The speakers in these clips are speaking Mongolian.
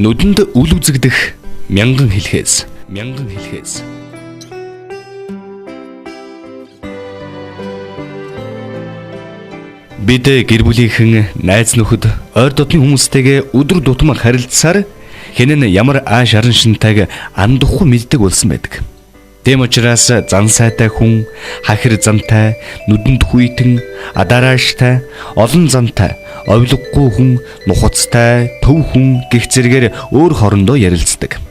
Нүдэнд үл үзэгдэх мянган хэлхээс. Бид гэр бүлийнхэн найз нөхөд ойр дотны хүмүүстэйгээ өдөр тутмын харилцсаар хэн нь ямар ааш аран шинтайг андахгүй мэддэг болсон байдаг. Тэм учраас зан сайтай хүн, хахир замтай, нүдэнд хүйтэн, адарааштай, олон замтай, овлоггүй хүн, нухацтай, төв хүн гэх зэргээр өөр хоорондоо ярилцдаг.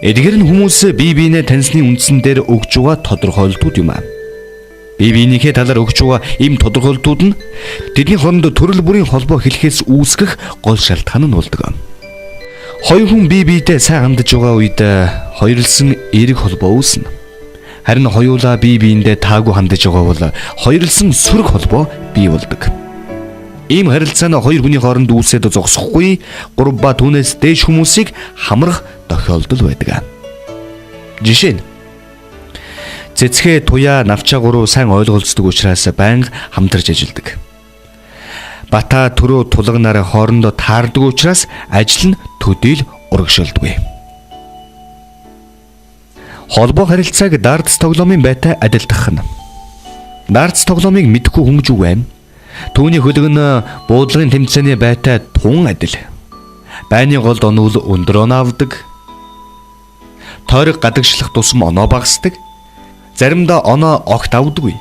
Эдгээр нь хүмүүс бие биенээ таньсны үндсэн дээр өгж байгаа тодорхойлтууд юм аа. Бие биенийхээ талаар өгж байгаа ийм тодорхойлтууд нь тэдний хоорондоо төрөл бүрийн холбоо хэлхээс үүсгэх гол шалтгаан нь болдог. Хоёр хүн бие биедээ сайн хандж байгаа үед хоёрлсон эерэг холбоо үүснэ. Харин хоёулаа бие биендээ таагүй хандж байгаа бол хоёрлсон сөрөг холбоо бий болдог. Ийм харилцаа нь хоёр хүний хооронд үүсээд зогсохгүй 3 ба түүнээс дээш хүмүүсийг хамрах тохиолдол байдаг. Жишээ нь цэцгээ туяа навчаа гурав сайн ойлголцдог учраас байнга хамтарч ажилладаг. Бата төрөө тулганаар хоорондоо таардаг учраас ажил нь төдийл урагшилдаггүй. Холбоо харилцааг дартс тоглоомын байтай адилтгах нь. Дартс тоглоомыг мэдэхгүй хүмүүс юу вэ? Түүний хөлөг нь буудлагын тэмцээний байтай тун адил. Байны голд онол өндөр оноо авдаг. Тойрог гадагшлах тусам оноо багасдаг. Заримдаа оноо огт авдаггүй.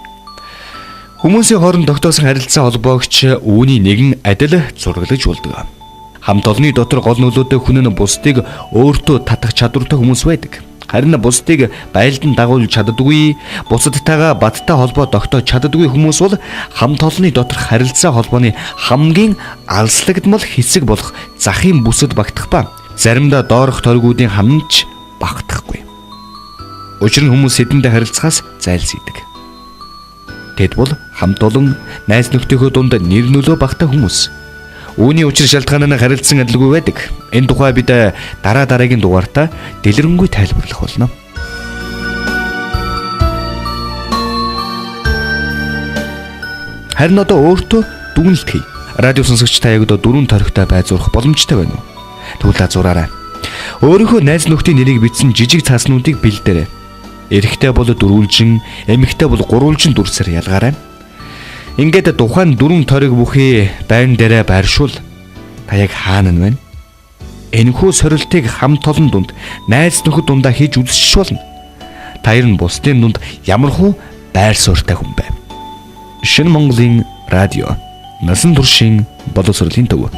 Хүмүүсийн хооронд тогтоосон харилцаа холбоогч үүний нэгэн адил зурглаж болдог. Хамт олонны дотор гол нөлөөтэй хүн нь бусдыг өөртөө татах чадвартай хүмүүс байдаг. Харин бусдыг байлдан дагуулж чаддаггүй, бусадтайгаа баттай холбоо тогтоож чаддаггүй хүмүүс бол хамт олонны доторх харилцаа холбооны хамгийн алслагдмал хэсэг болох захын бүсэд багтах ба заримдаа доорх торгуудын хамж багтахгүй. Учир нь хүмүүс хэдэндээ харилцахаас зайлсхийдэг. Тэд бол хамт олон найз нөхдийнхөө дунд нэр нөлөө багтаа хүмүүс. Үүний учир шалтгаан нь харилцан адилгүй байдаг. Энэ тухай бид дараа дараагийн дугаартаа дэлгэрэнгүй тайлбарлах болно. Харин одоо өөртөө дүгнэлт хий. Радио сонсогч та яг одоо дөрвөн тойрогтой байзуурах боломжтой байна уу? Тэгвэл зураарай. Өөрийнхөө найз нөхдийн нэрийг бичсэн жижиг цааснуудыг бэлдээрэй. Эрэгтэй бол дөрвөлжин, эмэгтэй бол гурвалжин дүрсээр ялгаарай. Ингээд тухайн дөрвөн тойрог бүхий байран дээрээ байршуул. Та яг хаана вэ? Энэхүү сорилтыг хамт олон дунд найз нөхөд дундаа хийж үзчих болно. Таяр нь бусдын дунд ямархуу байр суурьтай хүн бэ? Шинэ Монголын радио. Насан туршийн боловсролын төв.